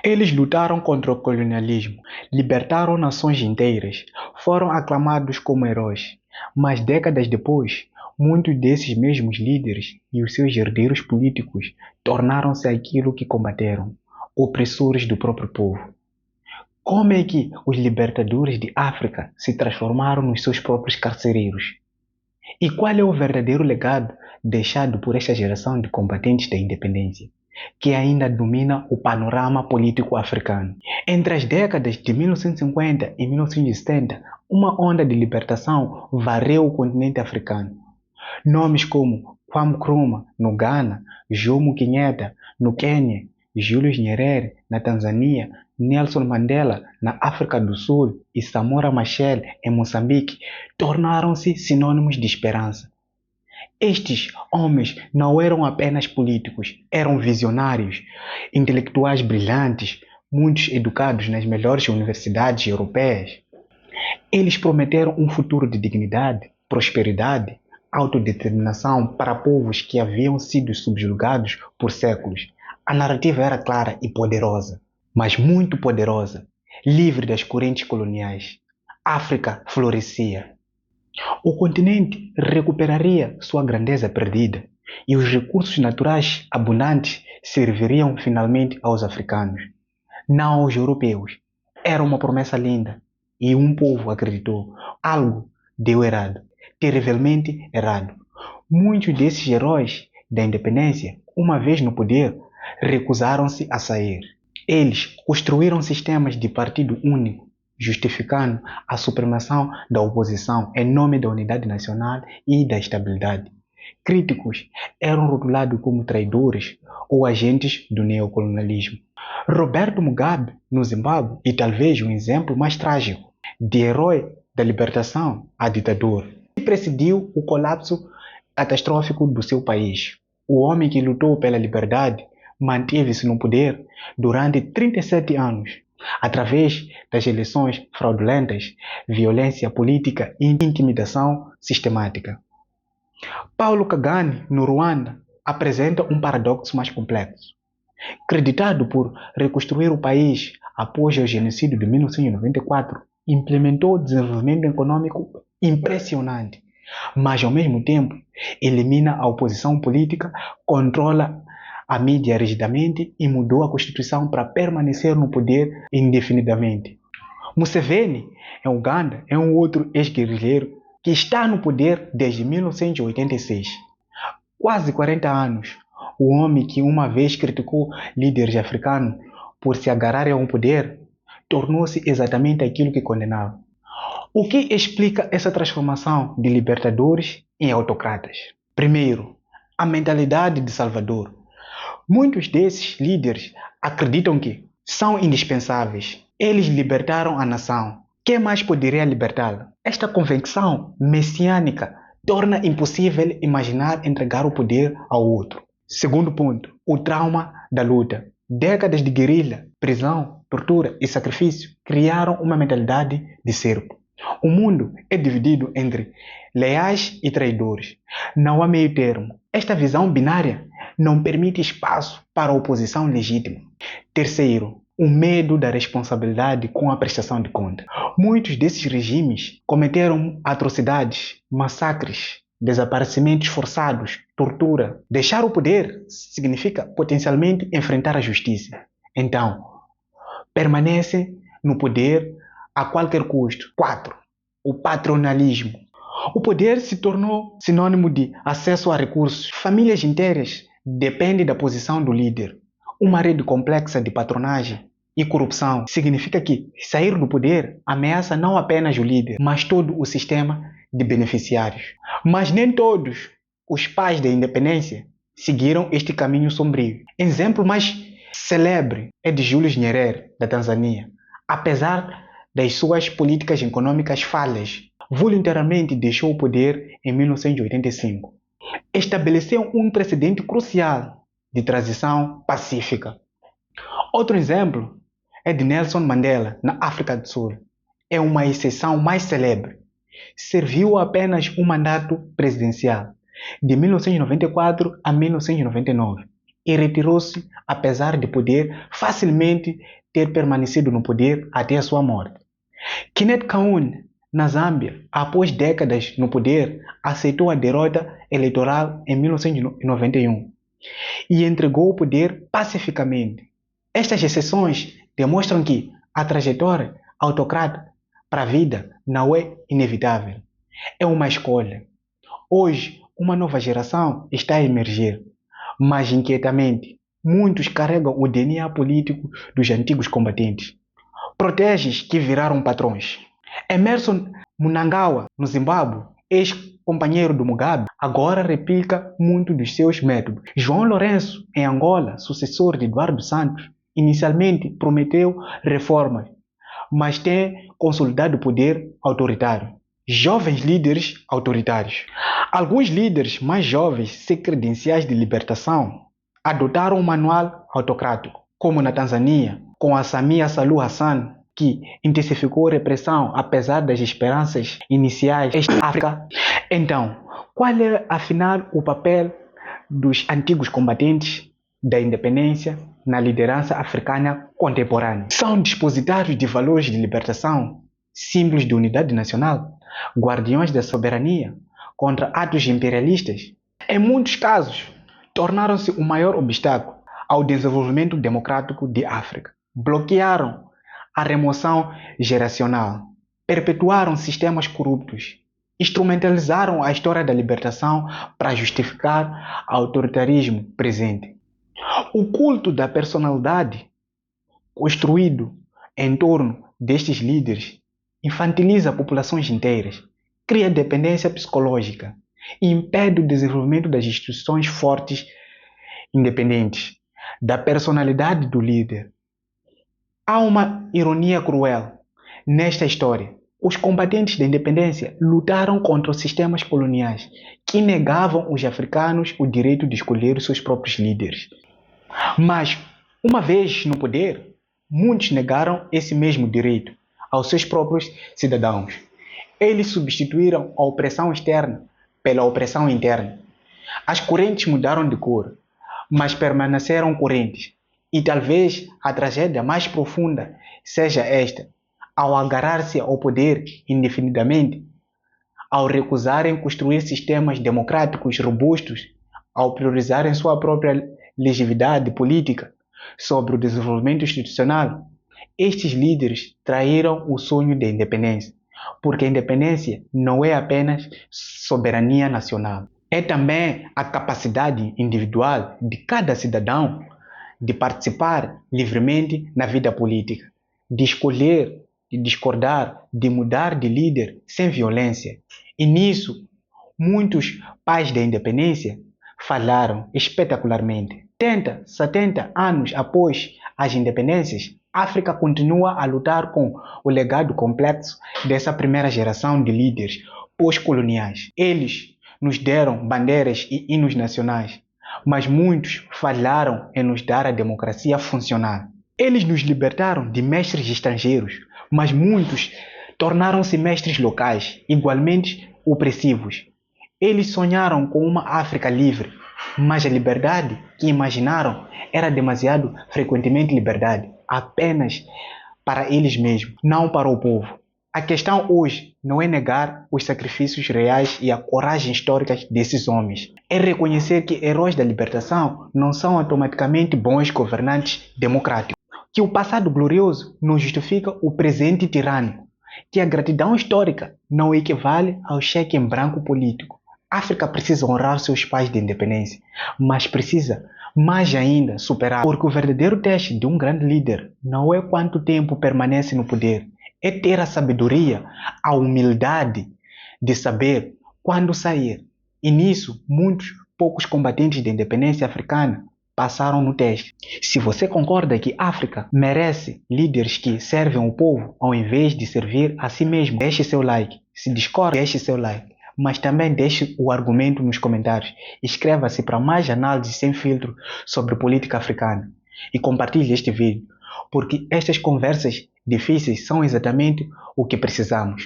Eles lutaram contra o colonialismo, libertaram nações inteiras, foram aclamados como heróis. Mas décadas depois, muitos desses mesmos líderes e os seus herdeiros políticos tornaram-se aquilo que combateram, opressores do próprio povo. Como é que os libertadores de África se transformaram nos seus próprios carcereiros? E qual é o verdadeiro legado deixado por esta geração de combatentes da independência, que ainda domina o panorama político africano? Entre as décadas de 1950 e 1970, uma onda de libertação varreu o continente africano. Nomes como Kwame Nkrumah no Ghana, Jomo Kenyatta no Quênia, Julius Nyerere na Tanzânia, Nelson Mandela na África do Sul e Samora Machel em Moçambique tornaram-se sinônimos de esperança. Estes homens não eram apenas políticos, eram visionários, intelectuais brilhantes, muitos educados nas melhores universidades europeias. Eles prometeram um futuro de dignidade, prosperidade, autodeterminação para povos que haviam sido subjugados por séculos. A narrativa era clara e poderosa, mas muito poderosa, livre das correntes coloniais. África florescia. O continente recuperaria sua grandeza perdida e os recursos naturais abundantes serviriam finalmente aos africanos, não aos europeus. Era uma promessa linda e um povo acreditou. Algo deu errado, terrivelmente errado. Muitos desses heróis da independência, uma vez no poder, recusaram-se a sair. Eles construíram sistemas de partido único, justificando a supremação da oposição em nome da unidade nacional e da estabilidade. Críticos eram rotulados como traidores ou agentes do neocolonialismo. Roberto Mugabe, no Zimbábue, e talvez um exemplo mais trágico, de herói da libertação a ditador, presidiu o colapso catastrófico do seu país. O homem que lutou pela liberdade manteve-se no poder durante 37 anos, através das eleições fraudulentas, violência política e intimidação sistemática. Paulo Kagame, no Ruanda, apresenta um paradoxo mais complexo. Creditado por reconstruir o país após o genocídio de 1994, implementou desenvolvimento econômico impressionante, mas ao mesmo tempo elimina a oposição política, controla a mídia rigidamente e mudou a Constituição para permanecer no poder indefinidamente. Museveni, em Uganda, é um outro ex-guerrilheiro que está no poder desde 1986. Quase 40 anos. O homem que uma vez criticou líderes africanos por se agarrarem ao poder, tornou-se exatamente aquilo que condenava. O que explica essa transformação de libertadores em autocratas? Primeiro, a mentalidade de Salvador. Muitos desses líderes acreditam que são indispensáveis. Eles libertaram a nação. Quem mais poderia libertá-la? Esta convicção messiânica torna impossível imaginar entregar o poder ao outro. Segundo ponto, o trauma da luta. Décadas de guerrilha, prisão, tortura e sacrifício criaram uma mentalidade de cerco. O mundo é dividido entre leais e traidores. Não há meio termo. Esta visão binária não permite espaço para a oposição legítima. Terceiro, o medo da responsabilidade com a prestação de conta. Muitos desses regimes cometeram atrocidades, massacres, desaparecimentos forçados, tortura. Deixar o poder significa potencialmente enfrentar a justiça. Então, permanecem no poder a qualquer custo. 4. O patronalismo. O poder se tornou sinônimo de acesso a recursos. Famílias inteiras dependem da posição do líder. Uma rede complexa de patronagem e corrupção significa que sair do poder ameaça não apenas o líder, mas todo o sistema de beneficiários. Mas nem todos os pais da independência seguiram este caminho sombrio. Exemplo mais célebre é de Julius Nyerere, da Tanzânia. Apesar das suas políticas econômicas falhas, voluntariamente deixou o poder em 1985. Estabeleceu um precedente crucial de transição pacífica. Outro exemplo é de Nelson Mandela, na África do Sul. É uma exceção mais célebre. Serviu apenas um mandato presidencial, de 1994 a 1999. e retirou-se apesar de poder facilmente ter permanecido no poder até a sua morte. Kenneth Kaunda, na Zâmbia, após décadas no poder, aceitou a derrota eleitoral em 1991 e entregou o poder pacificamente. Estas exceções demonstram que a trajetória autocrata para a vida não é inevitável, é uma escolha. Hoje, uma nova geração está a emergir, mas inquietamente, muitos carregam o DNA político dos antigos combatentes. Proteges que viraram patrões. Emerson Mnangagwa, no Zimbábue, ex-companheiro do Mugabe, agora replica muito dos seus métodos. João Lourenço, em Angola, sucessor de Eduardo Santos, inicialmente prometeu reformas, mas tem consolidado o poder autoritário. Jovens líderes autoritários. Alguns líderes mais jovens, sem credenciais de libertação, adotaram um manual autocrático, como na Tanzânia, com a Samia Suluhu Hassan, que intensificou a repressão apesar das esperanças iniciais da África. Então, qual é afinal o papel dos antigos combatentes da independência na liderança africana contemporânea? São dispositários de valores de libertação, símbolos de unidade nacional, guardiões da soberania contra atos imperialistas. Em muitos casos, tornaram-se o maior obstáculo ao desenvolvimento democrático de África. Bloquearam a remoção geracional, perpetuaram sistemas corruptos, instrumentalizaram a história da libertação para justificar o autoritarismo presente. O culto da personalidade construído em torno destes líderes infantiliza populações inteiras, cria dependência psicológica e impede o desenvolvimento das instituições fortes independentes da personalidade do líder. Há uma ironia cruel nesta história. Os combatentes da independência lutaram contra os sistemas coloniais que negavam aos africanos o direito de escolher os seus próprios líderes. Mas, uma vez no poder, muitos negaram esse mesmo direito aos seus próprios cidadãos. Eles substituíram a opressão externa pela opressão interna. As correntes mudaram de cor, mas permaneceram correntes. E talvez a tragédia mais profunda seja esta: ao agarrar-se ao poder indefinidamente, ao recusarem construir sistemas democráticos robustos, ao priorizarem sua própria legitimidade política sobre o desenvolvimento institucional, estes líderes traíram o sonho da independência, porque a independência não é apenas soberania nacional, é também a capacidade individual de cada cidadão de participar livremente na vida política, de escolher, de discordar, de mudar de líder sem violência. E nisso, muitos pais da independência falharam espetacularmente. 70 anos após as independências, a África continua a lutar com o legado complexo dessa primeira geração de líderes pós-coloniais. Eles nos deram bandeiras e hinos nacionais, mas muitos falharam em nos dar a democracia funcional. Eles nos libertaram de mestres estrangeiros, mas muitos tornaram-se mestres locais, igualmente opressivos. Eles sonharam com uma África livre, mas a liberdade que imaginaram era demasiado frequentemente liberdade, apenas para eles mesmos, não para o povo. A questão hoje não é negar os sacrifícios reais e a coragem histórica desses homens. É reconhecer que heróis da libertação não são automaticamente bons governantes democráticos. Que o passado glorioso não justifica o presente tirânico. Que a gratidão histórica não equivale ao cheque em branco político. A África precisa honrar seus pais de independência, mas precisa mais ainda superar. Porque o verdadeiro teste de um grande líder não é quanto tempo permanece no poder, é ter a sabedoria, a humildade de saber quando sair. E nisso, poucos combatentes da independência africana passaram no teste. Se você concorda que a África merece líderes que servem o povo ao invés de servir a si mesmo, deixe seu like. Se discorda, deixe seu like. Mas também deixe o argumento nos comentários. Inscreva-se para mais análises sem filtro sobre política africana. E compartilhe este vídeo, porque estas conversas difíceis são exatamente o que precisamos.